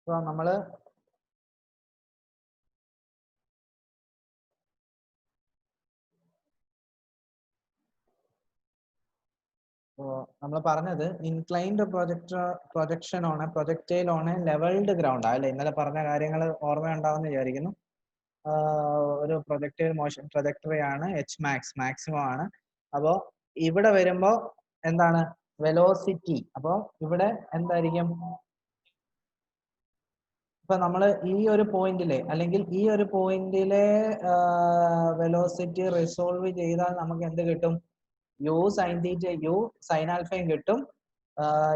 So നമ്മള് നമ്മൾ പറഞ്ഞത് inclined projection on projectile on levelled ground അല്ലെ. ഇന്നലെ പറഞ്ഞ കാര്യങ്ങൾ ഓർമ്മയുണ്ടാവുമെന്ന് വിചാരിക്കുന്നു. ഒരു പ്രൊജക്ടൈൽ മോഷൻ ട്രജക്ടറി ആണ്, എച്ച് മാക്സ് മാക്സിമം ആണ്. അപ്പോൾ ഇവിടെ വരുമ്പോ എന്താണ് വെലോസിറ്റി? അപ്പോൾ ഇവിടെ എന്തായിരിക്കും? ഇപ്പൊ നമ്മൾ ഈ ഒരു പോയിന്റിലെ അല്ലെങ്കിൽ ഈ ഒരു പോയിന്റിലെ വെലോസിറ്റി റിസോൾവ് ചെയ്താൽ നമുക്ക് എന്ത് കിട്ടും? U sine theta u sine ആൽഫയും കിട്ടും,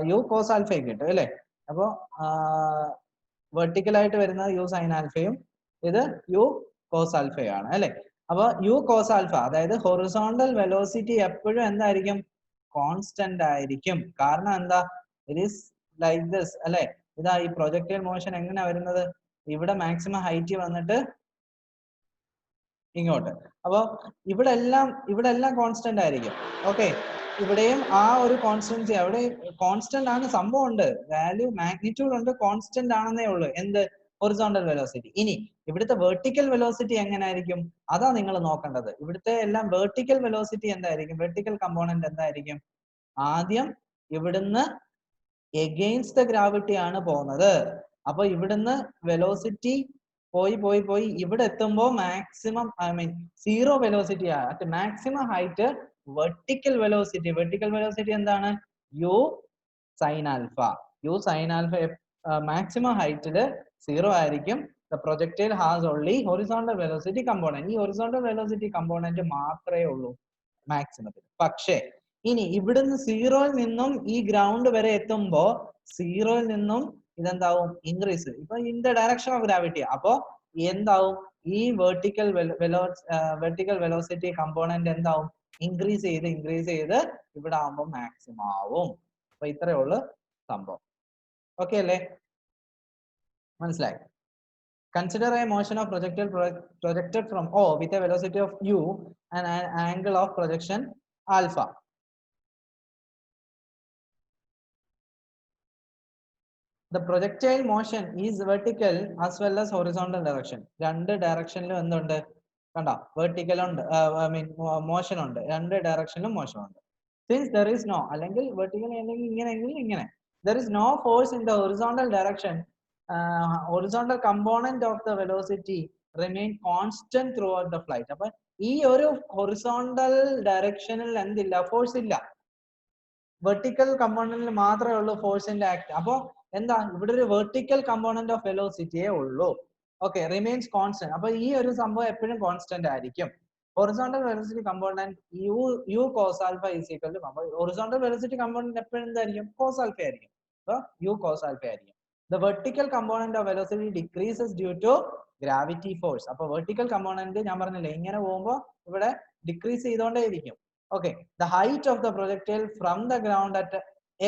യു കോസ് ആൽഫയും കിട്ടും അല്ലേ. അപ്പോ വെർട്ടിക്കൽ ആയിട്ട് വരുന്നത് യു സൈൻ ആൽഫയും ഇത് യു കോസ് ആൽഫയും ആണ് അല്ലെ. അപ്പൊ യു കോസ് ആൽഫ അതായത് ഹൊറിസോണ്ടൽ വെലോസിറ്റി എപ്പോഴും എന്തായിരിക്കും? കോൺസ്റ്റന്റ് ആയിരിക്കും. കാരണം എന്താ? ഇറ്റ് ഈസ് ലൈക്ക് ദിസ് അല്ലെ. ഇതാ ഈ പ്രൊജക്ടൈൽ മോഷൻ എങ്ങനെ വരുന്നത്? ഇവിടെ മാക്സിമം ഹൈറ്റ് വന്നിട്ട് ഇങ്ങോട്ട്. അപ്പൊ ഇവിടെ എല്ലാം കോൺസ്റ്റന്റ് ആയിരിക്കും. ഓക്കെ, ഇവിടെയും ആ ഒരു കോൺസ്റ്റൻസി, അവിടെ കോൺസ്റ്റന്റ് ആണ്, സംഭവം ഉണ്ട്, വാല്യൂ മാഗ്നിറ്റ്യൂഡ് ഉണ്ട്, കോൺസ്റ്റന്റ് ആണെന്നേ ഉള്ളൂ. എന്ത്? Horizontal velocity. ഇനി ഇവിടുത്തെ വെർട്ടിക്കൽ വെലോസിറ്റി എങ്ങനെ ആയിരിക്കും? അതാ നിങ്ങൾ നോക്കേണ്ടത്. ഇവിടുത്തെ എല്ലാം വെർട്ടിക്കൽ വെലോസിറ്റി എന്തായിരിക്കും? വെർട്ടിക്കൽ കമ്പോണന്റ് എന്തായിരിക്കും? ആദ്യം ഇവിടുന്ന് എഗെയിൻസ്റ്റ് ദ ഗ്രാവിറ്റി ആണ് പോകുന്നത്. അപ്പൊ ഇവിടുന്ന് വെലോസിറ്റി പോയി ഇവിടെ എത്തുമ്പോ മാക്സിമം സീറോ വെലോസിറ്റി ആണ്. മാക്സിമം ഹൈറ്റ് വെർട്ടിക്കൽ വെലോസിറ്റി എന്താണ്? U sign alpha. U sign alpha maximum ഹൈറ്റില് സീറോ ആയിരിക്കും. The projectile has only horizontal velocity component. ഈ ഹൊറിസോണ്ടൽ വെലോസിറ്റി കമ്പോണന്റ് മാത്രമേ ഉള്ളൂ മാക്സിമത്തിൽ. പക്ഷേ ഇനി ഇവിടുന്ന് സീറോയിൽ നിന്നും ഈ ഗ്രൗണ്ട് വരെ എത്തുമ്പോ സീറോയിൽ നിന്നും ഇതെന്താവും? ഇൻക്രീസ്. ഇപ്പൊ in the direction of gravity. അപ്പോ എന്താവും? ഈ വെർട്ടിക്കൽ വെലോസിറ്റി കമ്പോണന്റ് എന്താവും? ഇൻക്രീസ് ചെയ്ത് ഇവിടെ ആവുമ്പോൾ മാക്സിമം ആവും. അപ്പൊ ഇത്രയേ ഉള്ളു സംഭവം. ഓക്കെ അല്ലേ? മനസ്സിലായി? Consider a motion of projectile projected from O with a velocity of u and an angle of projection alpha. The projectile motion is vertical as well as horizontal direction. രണ്ട് ഡയറക്ഷനിലും എന്തുണ്ട്? കണ്ടോ? വെർട്ടിക്കൽ ഉണ്ട്, motion ഉണ്ട്. രണ്ട് ഡയറക്ഷനിലും motion ഉണ്ട്. Since there is no, അല്ലെങ്കിൽ vertical അല്ലെങ്കിൽ ഇങ്ങനെ there is no force in the horizontal direction, horizontal component of the velocity remain constant throughout the flight. അപ്പൊ ഈ ഒരു ഹൊറിസോണ്ടൽ ഡയറക്ഷനിൽ എന്തില്ല? ഫോഴ്സ് ഇല്ല. വെർട്ടിക്കൽ കമ്പോണന്റിൽ മാത്രമേ ഉള്ളൂ ഫോഴ്സിന്റെ ആക്ട്. അപ്പോ എന്താ? ഇവിടെ ഒരു വെർട്ടിക്കൽ കമ്പോണന്റ് ഓഫ് വെലോസിറ്റിയേ ഉള്ളൂ. Okay, remains constant. അപ്പൊ ഈ ഒരു സംഭവം എപ്പോഴും കോൺസ്റ്റന്റ് ആയിരിക്കും. Horizontal velocity component U cos alpha is equal to, horizontal velocity component എപ്പോഴും എന്തായിരിക്കും? കോസ് ആൽഫ ആയിരിക്കും. അപ്പൊ യു കോസ് ആൽഫ ആയിരിക്കും. The vertical component of velocity decreases due to gravity force. അപ്പൊ വെർട്ടിക്കൽ കമ്പോണന്റ് ഞാൻ പറഞ്ഞില്ലേ, ഇങ്ങനെ പോകുമ്പോ ഇവിടെ decrease ചെയ്തോണ്ടേയിരിക്കും. Okay, the height of the projectile from the ground at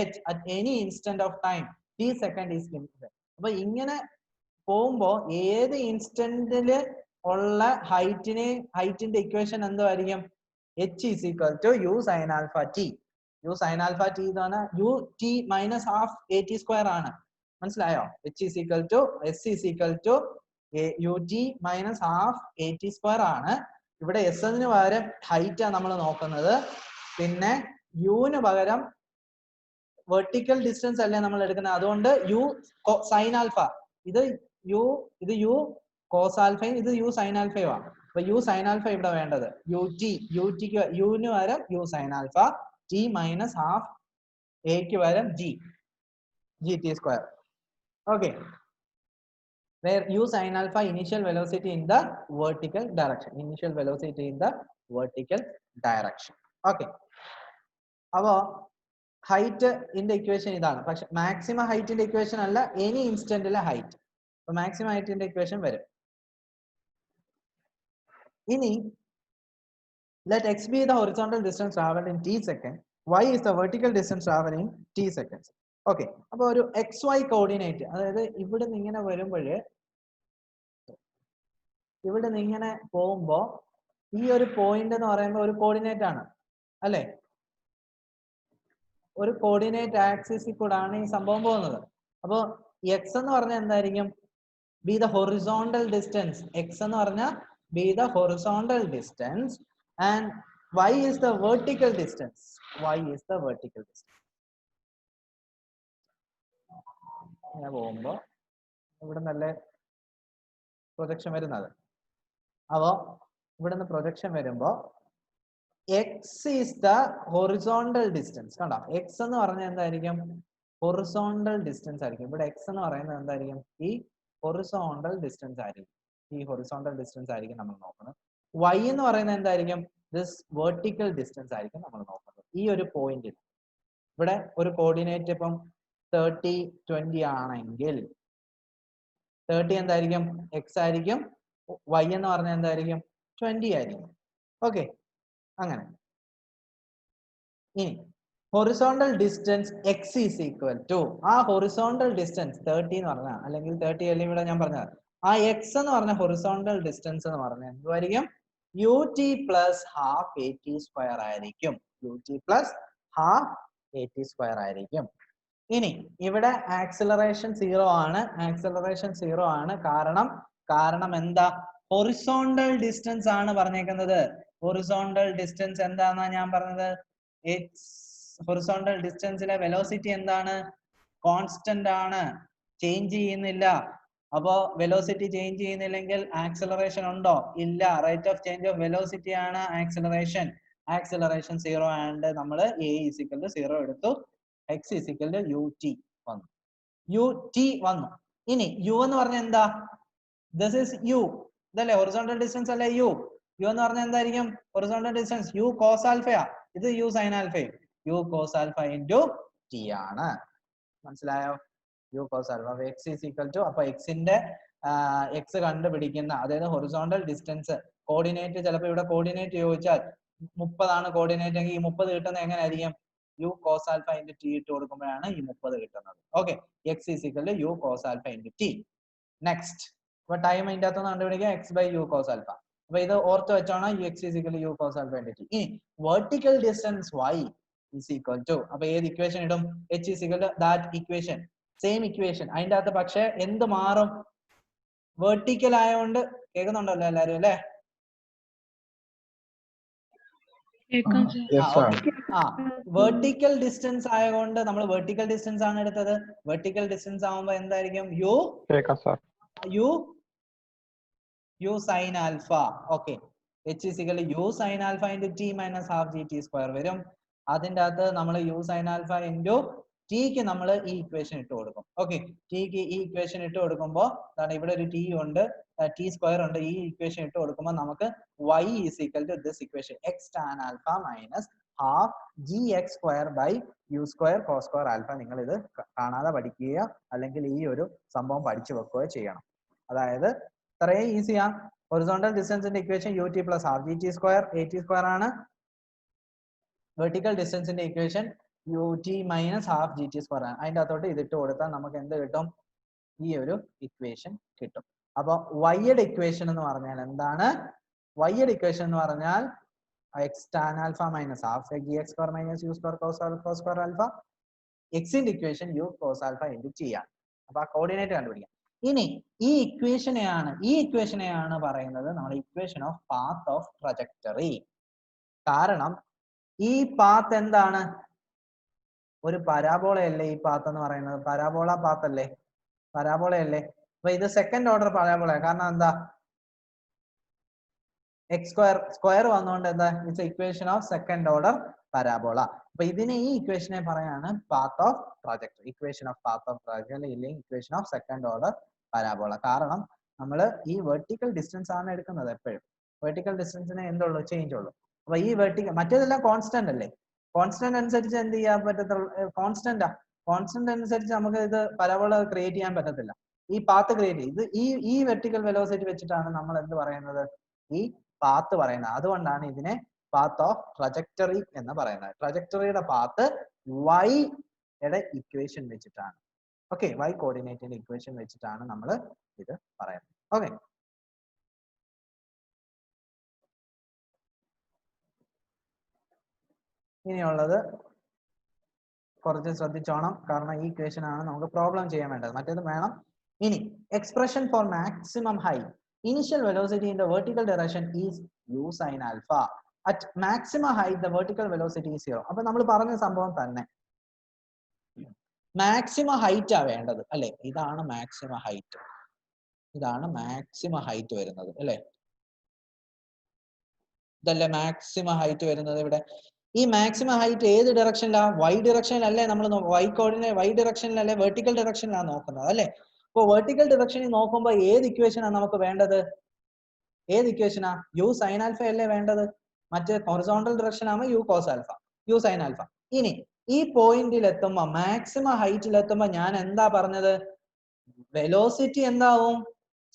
h at any instant of time t second is limited. അപ്പൊ ഇങ്ങനെ പോകുമ്പോ ഏത് ഇൻസ്റ്റന്റില് ഉള്ള ഹൈറ്റിന്റെ ഇക്വേഷൻ എന്തായിരിക്കും? h is equal to u sin alpha t. u sin alpha t ഇതാണ് u t minus half at square ആണ്. മനസ്സിലായോ? h is equal to s is equal to ut minus half at square ആണ്. ഇവിടെ S ന് പകരം height ആണ് നമ്മൾ നോക്കുന്നത്. പിന്നെ യുവിന് പകരം വെർട്ടിക്കൽ ഡിസ്റ്റൻസ് അല്ലേ നമ്മൾ എടുക്കുന്നത്. അതുകൊണ്ട് യു സൈൻ ആൽഫ, ഇത് യു കോസ് ആൽഫയും ഇത് യു സൈൻ ആൽഫയും ആണ്. അപ്പൊ യു സൈൻ ആൽഫ ഇവിടെ വേണ്ടത് യുവിന് പകരം U sign alpha, T minus half എക്ക് പകരം G T square. Okay, where u sin alpha initial velocity in the vertical direction. Okay, അപ്പോ ഹൈറ്റ് ഇന്റെ ഇക്വേഷൻ ഇതാണ്. പക്ഷെ മാക്സിമം ഹൈറ്റിന്റെ ഇക്വേഷൻ അല്ല, എനി ഇൻസ്റ്റന്റിലെ ഹൈറ്റ്. അപ്പൊ മാക്സിമം ഹൈറ്റിന്റെ ഇക്വേഷൻ വരും. ഇനി let x be the horizontal distance traveled in t second, y is the vertical distance traveled in t seconds. Okay, അപ്പൊ ഒരു എക്സ് വൈ കോർഡിനേറ്റ്, അതായത് ഇവിടെ നിന്ന് ഇങ്ങനെ വരുമ്പോഴ് ഇവിടെ നിന്ന് ഇങ്ങനെ പോകുമ്പോ ഈ ഒരു പോയിന്റ് എന്ന് പറയുമ്പോൾ ഒരു കോർഡിനേറ്റ് ആണ് അല്ലെ. ഒരു കോർഡിനേറ്റ് ആക്സിസിൽ കൂടാണ് ഈ സംഭവം പോകുന്നത്. അപ്പൊ x എന്ന് പറഞ്ഞാൽ എന്തായിരിക്കും? be the horizontal distance. X എന്ന് പറഞ്ഞാൽ be the horizontal distance and y is the vertical distance. Y is the vertical distance. ഇങ്ങനെ പോകുമ്പോൾ ഇവിടെ നല്ല പ്രൊജക്ഷൻ വരുന്നത്. അപ്പോൾ ഇവിടുന്ന് പ്രൊജക്ഷൻ വരുമ്പോൾ x is the horizontal distance. കണ്ടോ? x എന്ന് പറഞ്ഞാൽ എന്തായിരിക്കും? horizontal distance ആയിരിക്കും. ഇവിടെ x എന്ന് പറയുന്നത് എന്തായിരിക്കും? ഈ horizontal distance ആയിരിക്കും. ഈ horizontal distance ആയിരിക്കും നമ്മൾ നോക്കുന്നത്. y എന്ന് പറയുന്നത് എന്തായിരിക്കും? this vertical distance ആയിരിക്കും നമ്മൾ നോക്കുന്നത്. ഈ ഒരു പോയിന്റിൽ ഇവിടെ ഒരു കോർഡിനേറ്റ് ഇപ്പം 30 20 ആണെങ്കിൽ 30 എന്തായിരിക്കും? x ആയിരിക്കും. y എന്ന് പറഞ്ഞാൽ എന്തായിരിക്കും? 20 ആയിരിക്കും. ഓക്കെ, അങ്ങനെ. ഇനി horizontal distance x is equal to ആ ഹൊറിസോണ്ടൽ ഡിസ്റ്റൻസ് 30 എന്ന് പറഞ്ഞാൽ അല്ലെങ്കിൽ 30 അല്ലെങ്കിൽ ഇവിടെ ഞാൻ പറഞ്ഞത് ആ x എന്ന് പറഞ്ഞ ഹൊറിസോണ്ടൽ ഡിസ്റ്റൻസ് എന്ന് പറഞ്ഞാൽ എന്തായിരിക്കും? ut plus half at square ആയിരിക്കും. ut plus half at square ആയിരിക്കും. ഇനി ഇവിടെ ആക്സിലറേഷൻ 0 ആണ്. ആക്സിലറേഷൻ 0 ആണ്. കാരണം എന്താ? ഹൊറിസോണ്ടൽ ഡിസ്റ്റൻസ് ആണ് പറഞ്ഞേക്കുന്നത്. ഹൊറിസോണ്ടൽ ഡിസ്റ്റൻസ് എന്താണെന്നാ ഞാൻ പറഞ്ഞത്? ഹൊറിസോണ്ടൽ ഡിസ്റ്റൻസിലെ വെലോസിറ്റി എന്താണ്? കോൺസ്റ്റന്റ് ആണ്, ചേഞ്ച് ചെയ്യുന്നില്ല. അപ്പോ വെലോസിറ്റി ചേഞ്ച് ചെയ്യുന്നില്ലെങ്കിൽ ആക്സിലറേഷൻ ഉണ്ടോ? ഇല്ല. Rate of change of velocity ആണ് ആക്സിലറേഷൻ. ആക്സിലറേഷൻ 0 ആൻഡ് നമ്മൾ a = 0 എടുത്തു. x = ut വന്നു. ut വന്നു. ഇനി u എന്ന് പറഞ്ഞാൽ എന്താ? this is u. ഇതല്ലേ ഹൊറിസോണ്ടൽ ഡിസ്റ്റൻസ് അല്ലേ u? u എന്ന് പറഞ്ഞാൽ എന്തായിരിക്കും? Horizontal distance u cos ആൽഫയാ. ഇത് u sin ആൽഫയും. u cos alpha into t ആണ്. മനസ്സിലായോ? u cos alpha. x = അപ്പൊ x ന്റെ x കണ്ടുപിടിക്കുന്ന അതായത് ഹൊറിസോണ്ടൽ ഡിസ്റ്റൻസ് കോർഡിനേറ്റ് ചിലപ്പോൾ ഇവിടെ കോർഡിനേറ്റ് ചോദിച്ചാൽ 30 ആണ് കോർഡിനേറ്റ് എങ്കിൽ ഈ 30 കിട്ടുന്നത് എങ്ങനെയായിരിക്കും? u cos alpha into t ഇട്ട് കൊടുക്കുമ്പോഴാണ് ഈ 30 കിട്ടുന്നത്. Okay, x = u cos alpha into t. Next, അപ്പൊ ടൈം അതിന്റെ അകത്ത് കണ്ടുപിടിക്കുക x/u cos alpha. അപ്പൊ ഇത് ഓർത്ത് വെച്ചാണ് x = u cos alpha into t. ഇനി vertical distance y is equal to അപ്പൊ ഏത് ഇക്വേഷൻ ഇടും? h = that equation, same equation. അതിന്റെ അകത്ത് പക്ഷെ എന്ത് മാറും? വെർട്ടിക്കൽ ആയതുകൊണ്ട് കേൾക്കുന്നുണ്ടല്ലോ എല്ലാരും അല്ലേ? വെർട്ടിക്കൽ ഡിസ്റ്റൻസ് ആയതുകൊണ്ട് നമ്മൾ വെർട്ടിക്കൽ ഡിസ്റ്റൻസ് ആണ് എടുത്തത്. വെർട്ടിക്കൽ ഡിസ്റ്റൻസ് ആവുമ്പോ എന്തായിരിക്കും? u sin alpha. Okay, h = u sin alpha into t minus half gt square വരും. അതിന്റെ അകത്ത് നമ്മൾ u sin alpha into t ക്ക് നമ്മൾ ഈ ഇക്വേഷൻ ഇട്ട് കൊടുക്കും. ഓക്കെ, t ക്ക് ഈ ഇക്വേഷൻ ഇട്ട് കൊടുക്കുമ്പോൾ അതാണ് ഇവിടെ ഒരു t ഉണ്ട്, t സ്ക്വയർ ഉണ്ട്. ഈ ഇക്വേഷൻ ഇട്ട് കൊടുക്കുമ്പോൾ നമുക്ക് y = this equation x tan alpha minus half gx square by u square cos square alpha. നിങ്ങൾ ഇത് കാണാതെ പഠിക്കുക അല്ലെങ്കിൽ ഈ ഒരു സംഭവം പഠിച്ചു വെക്കുകയോ ചെയ്യണം. അതായത് ഇത്രയും ഈസിയാ. ഹൊറിസോണ്ടൽ ഡിസ്റ്റൻസിന്റെ equation ut plus half gt square at square ആണ്. വെർട്ടിക്കൽ ഡിസ്റ്റൻസിന്റെ equation ut minus half gt square ആണ്. അതിന്റെ അകത്തോട്ട് ഇതിട്ട് കൊടുത്താൽ നമുക്ക് എന്ത് കിട്ടും? ഈ ഒരു ഇക്വേഷൻ കിട്ടും. അപ്പൊ y യുടെ ഇക്വേഷൻ എന്ന് പറഞ്ഞാൽ എന്താണ്? y യുടെ ഇക്വേഷൻ എന്ന് പറഞ്ഞാൽ x tan alpha minus half gx square minus u square cos alpha square alpha. x ന്റെ equation u cos alpha into t ആണ്. അപ്പൊ ആ കോർഡിനേറ്റ് കണ്ടുപിടിക്കാം. ഇനി ഈ ഇക്വേഷനെയാണ് പറയുന്നത് നമ്മൾ equation of path of trajectory. കാരണം ഈ പാത്ത് എന്താണ്? ഒരു പരാബോളയല്ലേ ഈ പാത്ത് എന്ന് പറയുന്നത്? പരാബോള പാത്ത് അല്ലേ? പരാബോളയല്ലേ? അപ്പൊ ഇത് സെക്കൻഡ് ഓർഡർ പരാബോള. കാരണം എന്താ? x സ്ക്വയർ വന്നുകൊണ്ട് എന്താ? It's equation of second order parabola. അപ്പൊ ഇതിനെ ഈ ഇക്വേഷനെ പറയാണ് path of trajectory. Equation of path of trajectory ഇല്ലെങ്കിൽ equation of second order parabola. കാരണം നമ്മൾ ഈ വെർട്ടിക്കൽ ഡിസ്റ്റൻസ് ആണ് എടുക്കുന്നത് എപ്പോഴും. വെർട്ടിക്കൽ ഡിസ്റ്റൻസിനെ എന്തുള്ളൂ? ചേഞ്ച് ഉള്ളൂ. അപ്പൊ ഈ വെർട്ടിക്കൽ മറ്റേതെല്ലാം കോൺസ്റ്റന്റ് അല്ലേ? കോൺസ്റ്റന്റ് അനുസരിച്ച് എന്ത് ചെയ്യാൻ പറ്റത്തുള്ളൂ? കോൺസ്റ്റന്റ് അനുസരിച്ച് നമുക്ക് ഇത് പരാബോള ക്രിയേറ്റ് ചെയ്യാൻ പറ്റത്തില്ല. ഈ പാത്ത് ക്രിയേറ്റ് ഇത് ഈ വെർട്ടിക്കൽ വെലോസിറ്റി വെച്ചിട്ടാണ് നമ്മൾ എന്ത് പറയുന്നത്? ഈ പാത്ത് പറയുന്നത്. അതുകൊണ്ടാണ് ഇതിനെ പാത്ത് ഓഫ് ട്രജക്ടറി എന്ന് പറയുന്നത്. ട്രജക്ടറിയുടെ പാത്ത് y യുടെ ഇക്വേഷൻ വെച്ചിട്ടാണ്. ഓക്കെ, y കോർഡിനേറ്റിന്റെ ഇക്വേഷൻ വെച്ചിട്ടാണ് നമ്മൾ ഇത് പറയുന്നത്. ഓക്കെ, ഇനിയുള്ളത് കുറച്ച് ശ്രദ്ധിച്ചോണം, കാരണം ഈ ഇക്വേഷൻ ആണ് നമുക്ക് പ്രോബ്ലം ചെയ്യാൻ വേണ്ടത്, മറ്റേത് വേണം. ഇനി expression for maximum height, initial velocity in the vertical direction is u sin alpha. At maximum height the vertical velocity is 0. അപ്പൊ നമ്മൾ പറഞ്ഞ സംഭവം തന്നെ, മാക്സിമം ഹൈറ്റ് ആ വേണ്ടത് അല്ലെ. ഇതാണ് മാക്സിമം ഹൈറ്റ്, ഇതാണ് മാക്സിമം ഹൈറ്റ് വരുന്നത് അല്ലെ. ഇതല്ലേ മാക്സിമം ഹൈറ്റ് വരുന്നത് ഇവിടെ. ഈ മാക്സിമം ഹൈറ്റ് ഏത് ഡയറക്ഷനിലാ? വൈ ഡയറക്ഷനിലല്ലേ നമ്മൾ വൈ ഡയറക്ഷനിലല്ലേ, വെർട്ടിക്കൽ ഡയറക്ഷനിലാണ് നോക്കുന്നത് അല്ലെ. അപ്പൊ വെർട്ടിക്കൽ ഡയറക്ഷനിൽ നോക്കുമ്പോൾ ഏത് ഇക്വേഷനാണ് നമുക്ക് വേണ്ടത്? ഏത് ഇക്വേഷനാ? യു സൈൻ ആൽഫ അല്ലേ വേണ്ടത്. മറ്റേ ഹൊറിസോണ്ടൽ ഡയറക്ഷൻ ആകുമ്പോൾ U cos alpha, U sign alpha. ഇനി ഈ പോയിന്റിൽ എത്തുമ്പോ, മാക്സിമം ഹൈറ്റിൽ എത്തുമ്പോ ഞാൻ എന്താ പറഞ്ഞത്? വെലോസിറ്റി എന്താവും?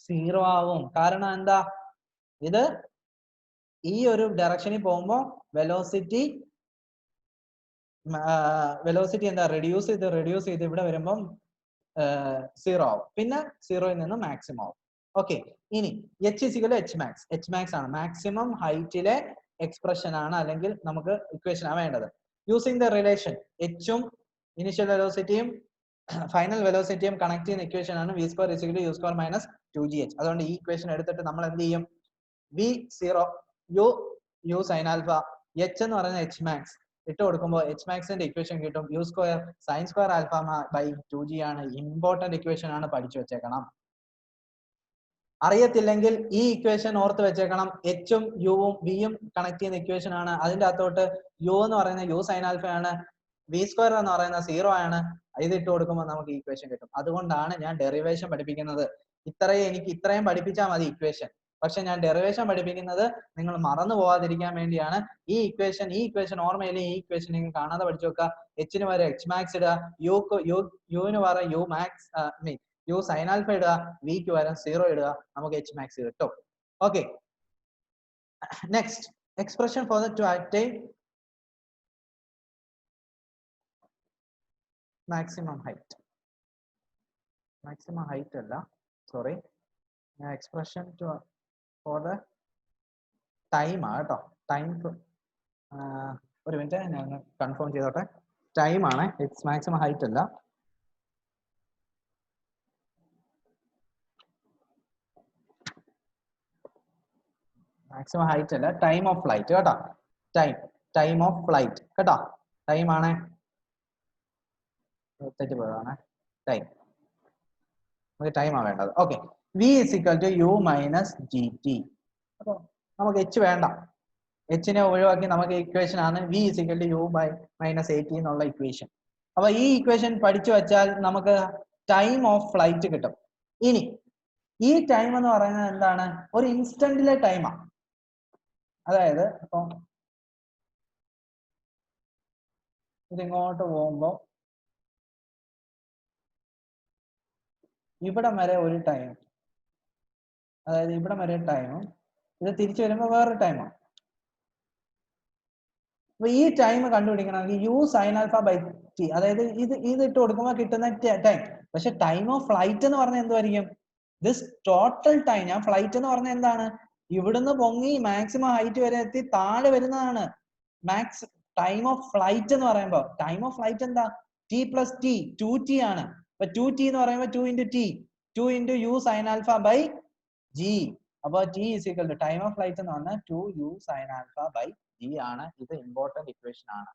0 ആവും. കാരണം എന്താ? ഇത് ഈ ഒരു ഡയറക്ഷനിൽ പോകുമ്പോ വെലോസിറ്റി എന്താ റെഡ്യൂസ് ചെയ്ത് ഇവിടെ വരുമ്പം 0 ആവും. പിന്നെ 0യിൽ നിന്ന് മാക്സിമം ആവും. ഓക്കെ. ഇനി h h max, h max ആണ് മാക്സിമം ഹൈറ്റിലെ എക്സ്പ്രഷൻ ആണ്, അല്ലെങ്കിൽ നമുക്ക് ഇക്വേഷൻ ആണ് വേണ്ടത്. Using the relation hmm initial വെലോസിറ്റിയും ഫൈനൽ വെലോസിറ്റിയും കണക്ട് ചെയ്യുന്ന ഇക്വേഷൻ ആണ് v square = u square minus 2gh. അതുകൊണ്ട് ഈ ഇക്വേഷൻ എടുത്തിട്ട് നമ്മൾ എന്ത് ചെയ്യും? v0 u sin alpha, h എന്ന് പറയുന്നത് h max ഇട്ട് കൊടുക്കുമ്പോൾ h max ന്റെ ഇക്വേഷൻ കിട്ടും. u square sin square alpha by 2g ആണ്. ഇമ്പോർട്ടന്റ് ഇക്വേഷൻ ആണ്, പഠിച്ചു വെച്ചേക്കണം. അറിയത്തില്ലെങ്കിൽ ഈ ഇക്വേഷൻ ഓർത്ത് വെച്ചേക്കണം. എച്ചും യുവും വിയും കണക്ട് ചെയ്യുന്ന ഇക്വേഷൻ ആണ്. അതിന്റെ അകത്തോട്ട് യു എന്ന് പറയുന്നത് യു സൈൻ ആൽഫ ആണ്, വി സ്ക്വയർ എന്ന് പറയുന്നത് 0 ആണ്. ഇത് ഇട്ട് കൊടുക്കുമ്പോൾ നമുക്ക് ഇക്വേഷൻ കിട്ടും. അതുകൊണ്ടാണ് ഞാൻ ഡെറിവേഷൻ പഠിപ്പിക്കുന്നത്. എനിക്ക് ഇത്രയും പഠിപ്പിച്ചാൽ മതി ഇക്വേഷൻ. പക്ഷെ ഞാൻ ഡെറിവേഷൻ പഠിപ്പിക്കുന്നത് നിങ്ങൾ മറന്നു പോവാതിരിക്കാൻ വേണ്ടിയാണ്. ഈ ഇക്വേഷൻ ഓർമ്മയില്ലേ? ഈ ഇക്വേഷൻ നിങ്ങൾ കാണാതെ പഠിച്ചു വെക്കുക. എച്ചിന് പകരം എച്ച് മാക്സ് ഇടുക, യുവിന് പകരം u max u sign alpha ഇടുക, വിക്ക് പകരം 0 ഇടുക, നമുക്ക് എച്ച് മാക്സ് കിട്ടും. Okay. Next expression for the to attain maximum height. Maximum height അല്ല, sorry, expression for the time ആണ് കേട്ടോ. ടൈം, ഒരു മിനിറ്റ് ഞാൻ കൺഫേം ചെയ്തോട്ടെ. ടൈം ആണ്, മാക്സിമം ഹൈറ്റ് അല്ല. മാക്സിമം ഹൈറ്റ് അല്ല, ടൈം ഓഫ് ഫ്ലൈറ്റ് കേട്ടോ. ടൈം ഓഫ് ഫ്ലൈറ്റ് കേട്ടോ. ടൈം ആണ്, തെറ്റിപ്പോയതാണ്. ടൈം, നമുക്ക് ടൈമാണ് വേണ്ടത്. Okay. v = u minus gt. അപ്പൊ നമുക്ക് h വേണ്ട, എച്ചിനെ ഒഴിവാക്കി നമുക്ക് ഇക്വേഷൻ ആണ് v = u minus at എന്നുള്ള ഇക്വേഷൻ. അപ്പൊ ഈ ഇക്വേഷൻ പഠിച്ചു വെച്ചാൽ നമുക്ക് ടൈം ഓഫ് ഫ്ലൈറ്റ് കിട്ടും. ഇനി ഈ ടൈം എന്ന് പറയുന്നത് എന്താണ്? ഒരു ഇൻസ്റ്റന്റിലെ ടൈമാണ്. അതായത് ഇപ്പൊ ഇതിങ്ങോട്ട് പോകുമ്പോ ഇവിടം വരെ ഒരു ടൈം, അതായത് ഇവിടം വരെ ടൈമും ഇത് തിരിച്ചു വരുമ്പോ വേറൊരു ടൈമാണ്. അപ്പൊ ഈ ടൈം കണ്ടുപിടിക്കണമെങ്കിൽ u sign alpha by t, അതായത് ഇത് ഇട്ട് കൊടുക്കുമ്പോൾ കിട്ടുന്ന ടൈം. പക്ഷെ ടൈം ഓഫ് ഫ്ലൈറ്റ് എന്ന് പറഞ്ഞാൽ എന്തുമായിരിക്കും? This total time. ഞാൻ ഫ്ലൈറ്റ് എന്ന് പറഞ്ഞാൽ എന്താണ്? ഇവിടുന്ന് പൊങ്ങി മാക്സിമം ഹൈറ്റ് വരെ എത്തി താഴെ വരുന്നതാണ് മാക്സ് ടൈം ഓഫ് ഫ്ലൈറ്റ് എന്ന് പറയുമ്പോൾ. ടൈം ഓഫ് ഫ്ലൈറ്റ് എന്താ? ടി പ്ലസ് ടി, 2t ആണ്. അപ്പൊ 2t എന്ന് പറയുമ്പോൾ 2 into t, 2 into u sin alpha by g. അപ്പൊ t = ടൈം ഓഫ് ഫ്ലൈറ്റ് എന്ന് പറഞ്ഞാൽ 2u sin alpha by g ആണ്. ഇത് ഇമ്പോർട്ടന്റ് ഇക്വേഷൻ ആണ്.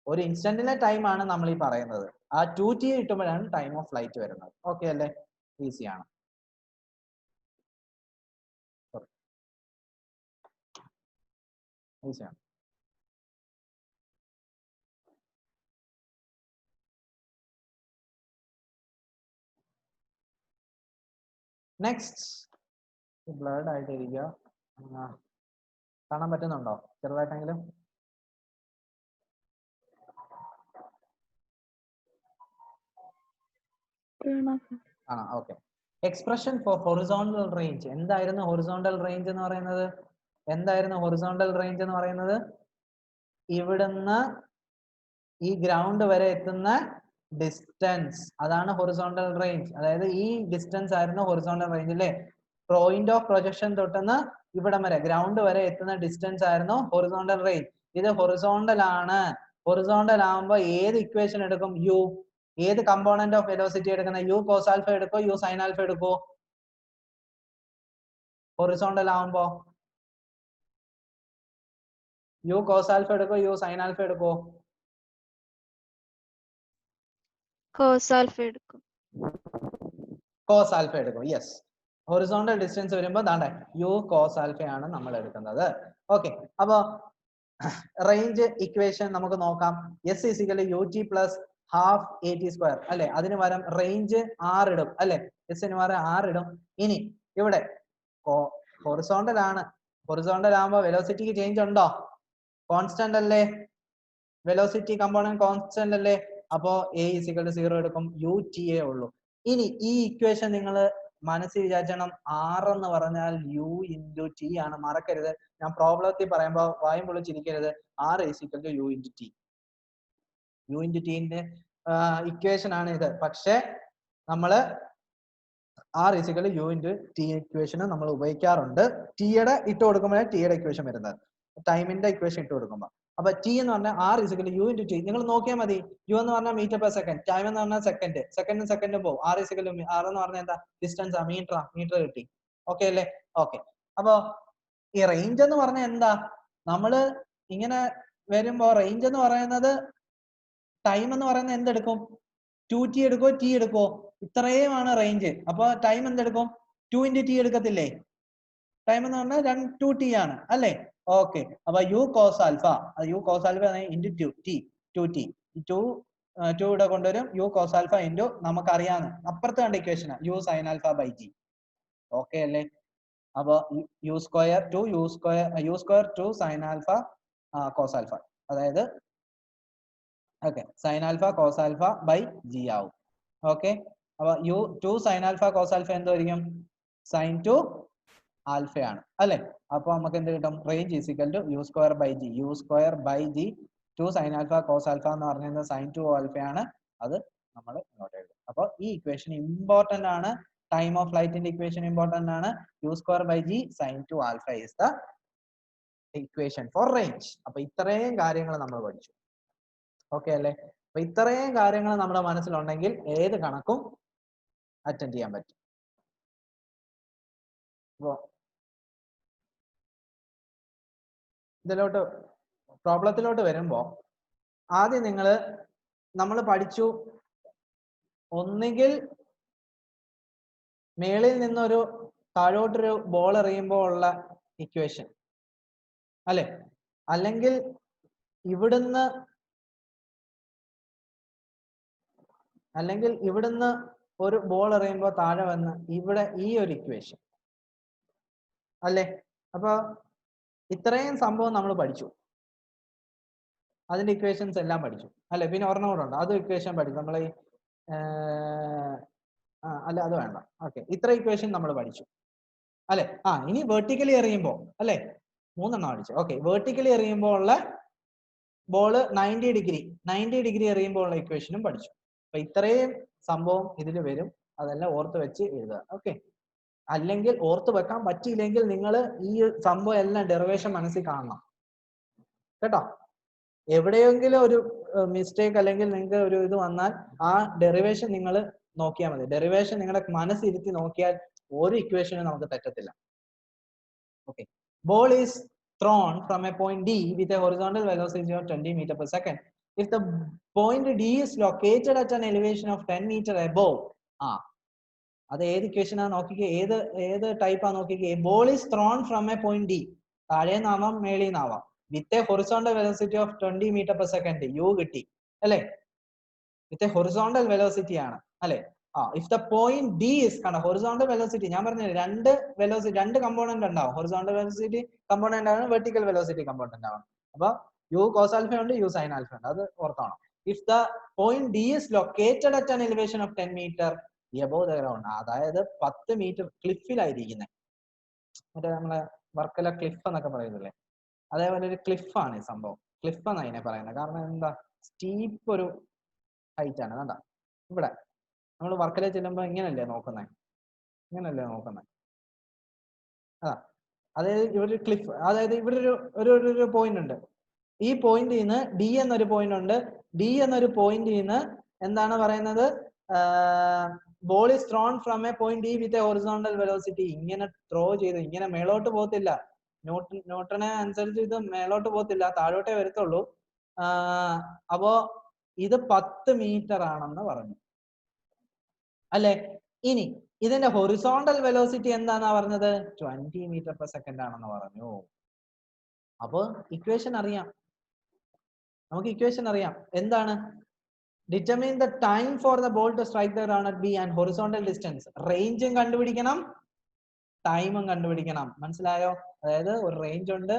ഒരു ഇൻസ്റ്റന്റിലെ ടൈം ആണ് നമ്മൾ ഈ പറയുന്നത്. ആ 2t കിട്ടുമ്പോഴാണ് ടൈം ഓഫ് ഫ്ലൈറ്റ് വരുന്നത്. ഓക്കെ അല്ലേ? ഈസി ആണ്. ഈസി ആണ്. നെക്സ്റ്റ്, ബ്ലഡ് ആയിട്ടിരിക്കുക. കാണാൻ പറ്റുന്നുണ്ടോ ചെറുതായിട്ടെങ്കിലും? Okay. Expression for horizontal range. എന്തായിരുന്നു ഹൊറിസോണ്ടൽ റേഞ്ച് എന്ന് പറയുന്നത്? ഇവിടുന്ന് ഈ ഗ്രൗണ്ട് വരെ എത്തുന്ന ഡിസ്റ്റൻസ്, അതാണ് ഹൊറിസോണ്ടൽ റേഞ്ച്. അതായത് ഈ ഡിസ്റ്റൻസ് ആയിരുന്നു ഹൊറിസോണ്ടൽ റേഞ്ച് അല്ലേ? പോയിന്റ് ഓഫ് പ്രൊജക്ഷൻ തൊട്ടുന്ന ഇവിടം വരെ ഗ്രൗണ്ട് വരെ എത്തുന്ന ഡിസ്റ്റൻസ് ആയിരുന്നു ഹൊറിസോണ്ടൽ റേഞ്ച്. ഇത് ഹൊറിസോണ്ടൽ ആണ്. ഹൊറിസോണ്ടൽ ആകുമ്പോൾ ഏത് ഇക്വേഷൻ എടുക്കും? യു. ഏത് കമ്പോണന്റ് ഓഫ് വെലോസിറ്റി എടുക്കുന്ന? യു കോസ് ആൽഫ എടുക്കോ യു സൈൻ ആൽഫ എടുക്കോ? ഹൊറിസോണ്ടൽ ആകുമ്പോ യു കോസ് ആൽഫ എടുക്കോ യു സൈൻ ആൽഫ എടുക്കോ? കോസ് ആൽഫ എടുക്കും. കോസ് ആൽഫ എടുക്കും. യെസ്. ഹൊറിസോണ്ടൽ ഡിസ്റ്റൻസ് വരുമ്പോൾ ദാണ്ടെ യു കോസ് ആൽഫ ആണ് നമ്മൾ എടുക്കുന്നത്. ഓക്കെ. അപ്പോ റേഞ്ച് ഇക്വേഷൻ നമുക്ക് നോക്കാം. S is equal U T plus half A T square അല്ലെ? അതിന് പകരം റേഞ്ച് 6 ഇടും അല്ലെ? എസിന് പകരം 6 ഇടും. ഇനി ഇവിടെ ഹൊറിസോണ്ടൽ ആണ്. ഹൊറിസോണ്ടൽ ആകുമ്പോൾ വെലോസിറ്റിക്ക് ചേഞ്ച് ഉണ്ടോ? കോൺസ്റ്റന്റ് അല്ലേ? വെലോസിറ്റി കമ്പോണന്റ് കോൺസ്റ്റന്റ് അല്ലേ? അപ്പോ എ ഈസിക്കൽ 0 എടുക്കും. യു ടി എ ഉള്ളൂ. ഇനി ഈ ഇക്വേഷൻ നിങ്ങൾ മനസ്സിൽ വിചാരിക്കണം, ആർ എന്ന് പറഞ്ഞാൽ യു ഇൻറ്റു ടി ആണ്. മറക്കരുത്. ഞാൻ പ്രോബ്ലത്തിൽ പറയുമ്പോൾ വായും പൊളിച്ചിരിക്കരുത്. R is equal u into T. U into ടിന്റെ ഇക്വേഷൻ ആണ് ഇത്. പക്ഷെ നമ്മള് R is equal u into T ഇക്വേഷന് നമ്മൾ ഉപയോഗിക്കാറുണ്ട്. ടിയുടെ ഇട്ട് കൊടുക്കുമ്പോഴേ ടിയുടെ ഇക്വേഷൻ വരുന്നത്, ടൈമിന്റെ ഇക്വേഷൻ ഇട്ട് കൊടുക്കുമ്പോൾ. അപ്പൊ ടി എന്ന് പറഞ്ഞാൽ R is equal u into T. നിങ്ങൾ നോക്കിയാൽ മതി. യു എന്ന് പറഞ്ഞാൽ മീറ്റർ പെർ സെക്കൻഡ്, ടൈം എന്ന് പറഞ്ഞാൽ സെക്കൻഡ്, സെക്കൻഡും പോകും. ആർ ഈസിക്കൽ ആർ എന്ന് പറഞ്ഞാൽ എന്താ? ഡിസ്റ്റൻസ് ആ, മീറ്റർ കിട്ടി. ഓക്കെ അല്ലേ? ഓക്കെ. അപ്പൊ ഈ റേഞ്ച് എന്ന് പറഞ്ഞാൽ എന്താ? നമ്മള് ഇങ്ങനെ വരുമ്പോ റേഞ്ച് എന്ന് പറയുന്നത്, ടൈം എന്ന് പറയുന്നത് എന്തെടുക്കും? 2t എടുക്കോ T എടുക്കോ? ഇത്രയുമാണ് റേഞ്ച്. അപ്പൊ ടൈം എന്തെടുക്കും? 2 × t എടുക്കത്തില്ലേ? ടൈം എന്ന് പറഞ്ഞാൽ 2t ആണ് അല്ലേ? ഓക്കെ. അപ്പൊ U cos alpha, u cos alpha into 2t. 2 ഇവിടെ കൊണ്ടുവരും. യു കോസ് ആൽഫ ഇൻറ്റു നമുക്കറിയാന്ന് അപ്പുറത്ത് കണ്ട equation u sign alpha by g. Okay അല്ലേ? അപ്പൊ u square 2 sine alpha cos alpha, അതായത് okay sine alpha cos alpha by g ആവും. Okay. അപ്പൊ u 2 sine alpha cos alpha എന്തായിരിക്കും? സൈൻ 2 ആൽഫ ആണ് അല്ലെ? അപ്പൊ നമുക്ക് എന്ത് കിട്ടും? Range is equal to u square by g. U square by g 2 sine alpha cos alpha എന്ന് പറഞ്ഞാൽ സൈൻ 2 ആൽഫ ആണ്. അത് നമ്മൾ ഇങ്ങോട്ട് എഴുതും. അപ്പൊ ഈ ഇക്വേഷൻ ഇമ്പോർട്ടന്റ് ആണ്. ടൈം ഓഫ് ഫ്ലൈറ്റിന്റെ ഇക്വേഷൻ ഇമ്പോർട്ടന്റ് ആണ്. U square by g sine 2 alpha is the equation for range. അപ്പൊ ഇത്രയും കാര്യങ്ങൾ നമ്മൾ പഠിച്ചു. ഓക്കെ അല്ലേ? അപ്പൊ ഇത്രയും കാര്യങ്ങൾ നമ്മുടെ മനസ്സിലുണ്ടെങ്കിൽ ഏത് കണക്കും അറ്റൻഡ് ചെയ്യാൻ പറ്റും. അപ്പോ ഇതിലോട്ട് പ്രോബ്ലത്തിലോട്ട് വരുമ്പോ ആദ്യം നമ്മൾ പഠിച്ചു, ഒന്നുകിൽ മേളിൽ നിന്നൊരു താഴോട്ടൊരു ബോൾ എറിയുമ്പോൾ ഉള്ള ഇക്വേഷൻ അല്ലെ? അല്ലെങ്കിൽ ഇവിടുന്ന് ഒരു ബോൾ എറിയുമ്പോൾ താഴെ വന്ന് ഇവിടെ ഈ ഒരു ഇക്വേഷൻ അല്ലെ? അപ്പൊ ഇത്രയും സംഭവം നമ്മൾ പഠിച്ചു. അതിന്റെ ഇക്വേഷൻസ് എല്ലാം പഠിച്ചു അല്ലെ? പിന്നെ ഒരെണ്ണം കൂടെ ഉണ്ട്, അത് ഇക്വേഷൻ പഠിച്ചു നമ്മൾ. അല്ല അത് വേണ്ട. ഓക്കെ, ഇത്ര ഇക്വേഷൻ നമ്മൾ പഠിച്ചു അല്ലെ? ഇനി വെർട്ടിക്കലി എറിയുമ്പോൾ അല്ലെ 3 എണ്ണം പഠിച്ചു. ഓക്കെ, വെർട്ടിക്കലി എറിയുമ്പോൾ ഉള്ള ബോള് 90 ഡിഗ്രി എറിയുമ്പോൾ ഉള്ള ഇക്വേഷനും പഠിച്ചു. അപ്പൊ ഇത്രയും സംഭവം ഇതിൽ വരും. അതെല്ലാം ഓർത്ത് വെച്ച് എഴുതുക. ഓക്കെ. അല്ലെങ്കിൽ ഓർത്ത് വെക്കാൻ പറ്റിയില്ലെങ്കിൽ നിങ്ങൾ ഈ സംഭവം എല്ലാം ഡെറിവേഷൻ മനസ്സിൽ കാണണം കേട്ടോ. എവിടെയെങ്കിലും ഒരു മിസ്റ്റേക്ക് അല്ലെങ്കിൽ നിങ്ങൾക്ക് ഒരു ഇത് വന്നാൽ ആ ഡെറിവേഷൻ നിങ്ങൾ നോക്കിയാൽ മതി. ഡെറിവേഷൻ നിങ്ങളുടെ മനസ്സിരുത്തി നോക്കിയാൽ ഒരു ഇക്വേഷനും നമുക്ക് തെറ്റത്തില്ല. Okay. Ball is thrown from a point D with a horizontal velocity of 20 meter per second. If the point D is located at an elevation of 10 meter above, അത് ഏത് ഇക്വേഷൻ ആ നോക്കിക്കേ, ഏത് ടൈപ്പ് ആ നോക്കിക്കേ. Ball is thrown from a point D, താഴേന്നാവാം മേളിന്നാവാം, with a horizontal velocity of 20 metre per second. U കിട്ടി അല്ലെ? വിത്ത് എ ഹൊറിസോണ്ടൽ വെലോസിറ്റി ആണ് അല്ലെ? If the point D is, കണ്ട ഹൊറിസോണ്ടൽ വെലോസിറ്റി ഞാൻ പറഞ്ഞു, രണ്ട് കമ്പോണന്റ് ഉണ്ടാവും. ഹൊറിസോണ്ടൽ വെലോസിറ്റി കമ്പോണന്റ് ആണ്, വെർട്ടിക്കൽ വെലോസിറ്റി കമ്പോണന്റ് ആണ്. അപ്പൊ യു കോസ് ആൽഫ ഉണ്ട്, യു സൈൻ ആൽഫ ഉണ്ട്, അത് ഓർത്തോണം. If the point D is located at an elevation of 10 metre above the ground, അതായത് 10 മീറ്റർ ക്ലിഫിലായിരിക്കുന്നത്. മറ്റേ നമ്മളെ വർക്കല ക്ലിഫ് എന്നൊക്കെ പറയുന്നില്ലേ, അതേപോലെ ഒരു ക്ലിഫാണ് ഈ സംഭവം. ക്ലിഫ് എന്നാണ് അതിനെ പറയുന്നത്. കാരണം എന്താ, സ്റ്റീപ്പ് ഒരു ഹൈറ്റ് ആണ്. കണ്ട ഇവിടെ നമ്മൾ വർക്കല ചെല്ലുമ്പോ ഇങ്ങനല്ലേ നോക്കുന്നത്, അതായത് ഇവിടെ ക്ലിഫ്, അതായത് ഇവിടെ ഒരു പോയിന്റ് ഉണ്ട്. ഈ പോയിന്റിൽ നിന്ന് ഡി എന്നൊരു പോയിന്റ് ഉണ്ട്. ഡി എന്നൊരു പോയിന്റിൽ നിന്ന് എന്താണ് പറയുന്നത്? Ball is thrown from a point D with a horizontal velocity. ഇങ്ങനെ ത്രോ ചെയ്ത് ഇങ്ങനെ മേലോട്ട് പോകത്തില്ല. ന്യൂട്ടനെ അനുസരിച്ച് ഇത് മേലോട്ട് പോകത്തില്ല, താഴോട്ടേ വരത്തുള്ളൂ. അപ്പോ ഇത് 10 മീറ്റർ ആണെന്ന് പറഞ്ഞു അല്ലെ. ഇനി ഇതിന്റെ ഹൊറിസോണ്ടൽ വെലോസിറ്റി എന്താന്നാ പറഞ്ഞത്? 20 മീറ്റർ പെർ സെക്കൻഡ് ആണെന്ന് പറഞ്ഞു. അപ്പൊ ഇക്വേഷൻ അറിയാം, നമുക്ക് ഇക്വേഷൻ അറിയാം. എന്താണ്? Determine the time for the ball to strike the ground at B and horizontal distance. റേഞ്ചും കണ്ടുപിടിക്കണം, ടൈമും കണ്ടുപിടിക്കണം. മനസ്സിലായോ? അതായത് ഒരു റേഞ്ച് ഉണ്ട്,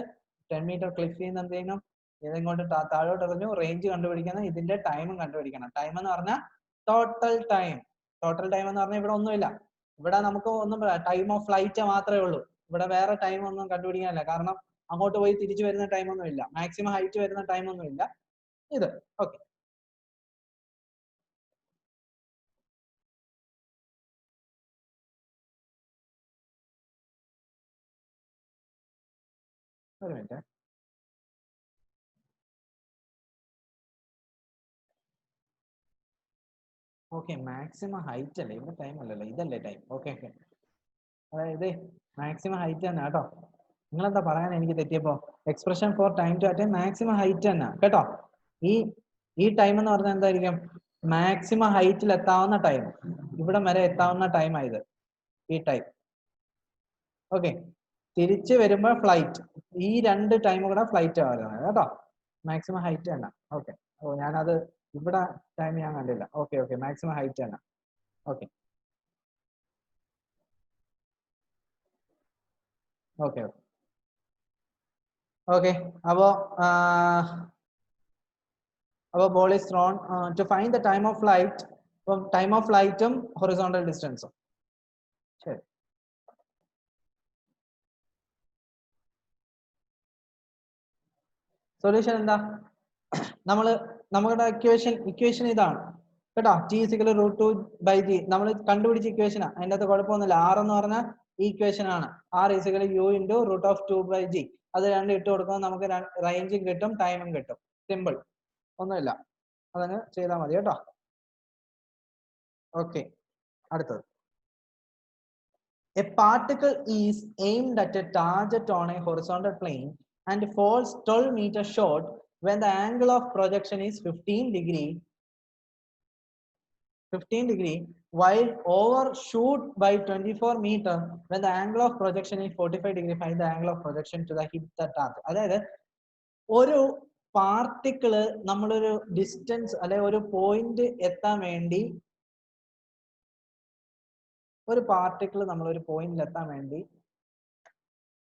10 മീറ്റർ ക്ലിഫ് ചെയ്യുന്ന എന്ത് ചെയ്യണം? ഇതിങ്ങോട്ട് താഴോട്ട് എറിഞ്ഞു, റേഞ്ച് കണ്ടുപിടിക്കണം, ഇതിന്റെ ടൈമും കണ്ടുപിടിക്കണം. ടൈം എന്ന് പറഞ്ഞാൽ ടോട്ടൽ ടൈം. ടോട്ടൽ ടൈം എന്ന് പറഞ്ഞാൽ ഇവിടെ ഒന്നുമില്ല. ഇവിടെ നമുക്ക് ഒന്നും ടൈം ഓഫ് ഫ്ലൈറ്റ് മാത്രമേ ഉള്ളൂ. ഇവിടെ വേറെ ടൈം ഒന്നും കണ്ടുപിടിക്കാനില്ല. കാരണം അങ്ങോട്ട് പോയി തിരിച്ചു വരുന്ന ടൈം ഒന്നും ഇല്ല, മാക്സിമം ഹൈറ്റ് വരുന്ന ടൈം ഒന്നും ഇല്ല. ഇത് ഓക്കെ. ഒരു മിനിറ്റ്. ഓക്കെ, മാക്സിമം ഹൈറ്റ് അല്ലേ, ഇവിടെ ടൈം അല്ലല്ലോ, ഇതല്ലേ ടൈം. ഓക്കെ ഓക്കെ, അതായത് മാക്സിമം ഹൈറ്റ് തന്നെ കേട്ടോ. നിങ്ങളെന്താ പറയാൻ എനിക്ക് തെറ്റിയപ്പോ? Expression for time to attain maximum height തന്നെ കേട്ടോ. ഈ ടൈം എന്ന് പറഞ്ഞാൽ എന്തായിരിക്കും? മാക്സിമം ഹൈറ്റിൽ എത്താവുന്ന ടൈം, ഇവിടം വരെ എത്താവുന്ന ടൈം ആയത് ഈ ടൈം. ഓക്കെ, തിരിച്ചു വരുമ്പോൾ ഫ്ലൈറ്റ്, ഈ രണ്ട് ടൈം കൂടെ ഫ്ലൈറ്റ് ആവുന്നത് കേട്ടോ. മാക്സിമം ഹൈറ്റ് തന്നെ. ഓക്കെ, ഓ ഞാനത് ഇവിടെ ടൈം ഞാൻ കണ്ടില്ല. ഓക്കെ ഓക്കെ, മാക്സിമം ഹൈറ്റ് തന്നെ. Okay okay okay okay. അപ്പോൾ ball is thrown to find the time of flight. അപ്പം ടൈം ഓഫ് ഫ്ലൈറ്റും ഹൊറിസോണ്ടൽ ഡിസ്റ്റൻസും. ശരി, സൊല്യൂഷൻ എന്താ? നമ്മുടെ ഇക്വേഷൻ ഇതാണ് കേട്ടോ. ടി = √2/g നമ്മൾ കണ്ടുപിടിച്ച ഇക്വേഷനാ. അതിൻ്റെ അകത്ത് കുഴപ്പമൊന്നുമില്ല. ആർ എന്ന് പറഞ്ഞാൽ ഈ ഇക്വേഷൻ ആണ്. R = u × √2/g. അത് രണ്ടും ഇട്ട് കൊടുക്കുമ്പോൾ നമുക്ക് റേഞ്ചും കിട്ടും, ടൈമും കിട്ടും. സിമ്പിൾ, ഒന്നുമില്ല, അതങ്ങ് ചെയ്താൽ മതി കേട്ടോ. ഓക്കെ, അടുത്തത്. A particle is aimed at a target on a horizontal plane and falls 12 meters short when the angle of projection is 15 degree, while overshoot by 24 meter when the angle of projection is 45 degree. Find the angle of projection to the hit the target. അതായത് ഒരു particle നമ്മളൊരു distance അല്ലെ ഒരു point എത്താൻ വേണ്ടി, ഒരു particle നമ്മൾ ഒരു പോയിന്റിൽ എത്താൻ വേണ്ടി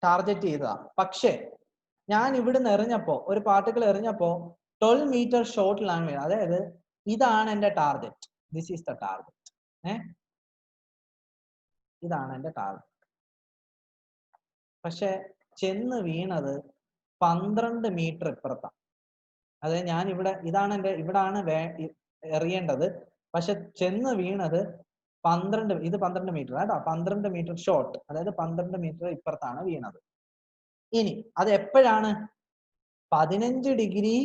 ടാർഗറ്റ് ചെയ്തതാ. പക്ഷേ ഞാൻ ഇവിടുന്ന് എറിഞ്ഞപ്പോ, ഒരു പാർട്ടിക്കിൾ എറിഞ്ഞപ്പോ 12 മീറ്റർ ഷോർട്ടിലാണ് വീണത്. അതായത് ഇതാണ് എന്റെ target, this is the target. ഇതാണ് എന്റെ ടാർഗറ്റ്. പക്ഷെ ചെന്ന് വീണത് 12 മീറ്റർ ഇപ്പുറത്താണ്. അതായത് ഞാൻ ഇവിടാണ് എറിയേണ്ടത്, പക്ഷെ ചെന്ന് വീണത് 12 മീറ്റർ കേട്ടോ. 12 മീറ്റർ ഷോർട്ട്, അതായത് 12 മീറ്റർ ഇപ്പുറത്താണ് വീണത്. ഇനി അത് എപ്പോഴാണ്? 15 ഡിഗ്രി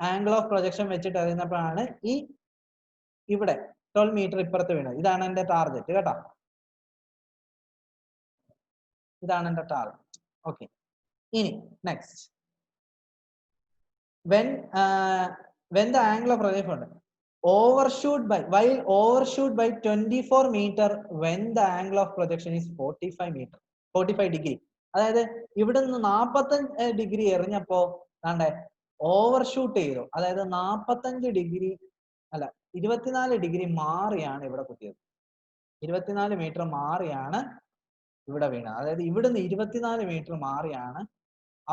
ആംഗിൾ ഓഫ് പ്രൊജക്ഷൻ വെച്ചിട്ട് എറിയുന്നപ്പോഴാണ് ഇവിടെ 12 മീറ്റർ ഇപ്പുറത്ത് വീണത്. ഇതാണ് എന്റെ ടാർഗറ്റ് കേട്ടോ, ഇതാണ് എന്റെ ടാർഗറ്റ്. ഓക്കെ, ഇനി next. when the angle of projection overshoot by 24 meter when the angle of projection is 45 degree. അതായത് ഇവിടെ നിന്ന് 45 ഡിഗ്രി എറിഞ്ഞപ്പോ ഓവർഷൂട്ട് ചെയ്തു. അതായത് 45 ഡിഗ്രി അല്ല 24 ഡിഗ്രി മാറിയാണ് ഇവിടെ കുത്തിയത്. 24 മീറ്റർ മാറിയാണ് ഇവിടെ വീണത്. അതായത് ഇവിടുന്ന് 24 മീറ്റർ മാറിയാണ്.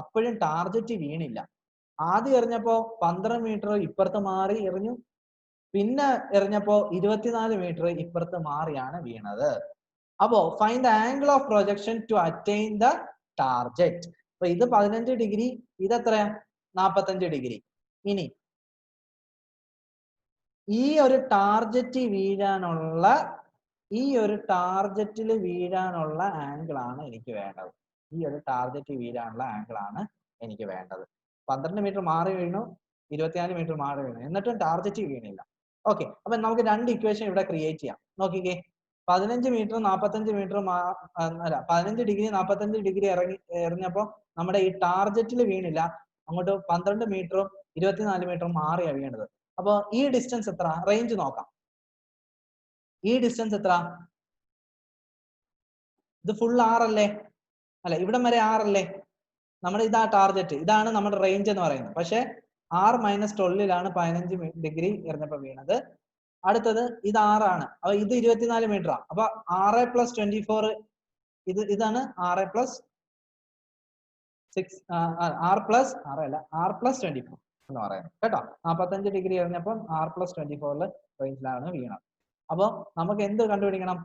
അപ്പോഴും ടാർഗറ്റ് വീണില്ല. ആദ്യം എറിഞ്ഞപ്പോ 12 മീറ്റർ ഇപ്പുറത്ത് മാറി എറിഞ്ഞു, പിന്നെ എറിഞ്ഞപ്പോ 24 മീറ്റർ ഇപ്പുറത്ത് മാറിയാണ് വീണത്. അപ്പോ find the angle of projection to attain the target. അപ്പൊ ഇത് 15 ഡിഗ്രി, ഇത് എത്രയാ? 45 ഡിഗ്രി. ഇനി ഈ ഒരു ടാർഗറ്റിൽ വീഴാനുള്ള ആംഗിൾ ആണ് എനിക്ക് വേണ്ടത്. ഈ ഒരു ടാർഗറ്റിൽ വീഴാനുള്ള ആംഗിൾ ആണ് എനിക്ക് വേണ്ടത്. 12 മീറ്റർ മാറി വീണു, 24 മീറ്റർ മാറി വീണു, എന്നിട്ടും ടാർഗറ്റ് വീണില്ല. ഓക്കെ, അപ്പൊ നമുക്ക് രണ്ട് ഇക്വേഷൻ ഇവിടെ ക്രിയേറ്റ് ചെയ്യാം. നോക്കിക്കേ, 15 മീറ്റർ 45 മീറ്റർ അല്ല 15 ഡിഗ്രി 45 ഡിഗ്രി എറിഞ്ഞപ്പോ നമ്മുടെ ഈ ടാർഗറ്റിൽ വീണില്ല, അങ്ങോട്ട് 12 മീറ്ററും 24 മീറ്ററും മാറിയാണ് വീണത്. അപ്പൊ ഈ ഡിസ്റ്റൻസ് എത്ര? റേഞ്ച് നോക്കാം. ഈ ഡിസ്റ്റൻസ് എത്ര? ഇത് ഫുൾ 6 അല്ലേ? അല്ല, ഇവിടം വരെ 6 അല്ലേ? നമ്മുടെ ഇതാ ടാർഗറ്റ്, ഇതാണ് നമ്മുടെ റേഞ്ച് എന്ന് പറയുന്നത്. പക്ഷെ 6-12 15 ഡിഗ്രി എറിഞ്ഞപ്പോ വീണത്. അടുത്തത് ഇത് 6 ആണ്, അപ്പൊ ഇത് 24 മീറ്റർ ആണ്. അപ്പൊ 6 + 24 ഇതാണ് 6 + 6 6 + 24 എന്ന് പറയുന്നത് കേട്ടോ. 45 ഡിഗ്രി എറിഞ്ഞപ്പോൾ 6 + 24 റേഞ്ചിലാണ് വീണത്. അപ്പൊ നമുക്ക് എന്ത് കണ്ടുപിടിക്കണം?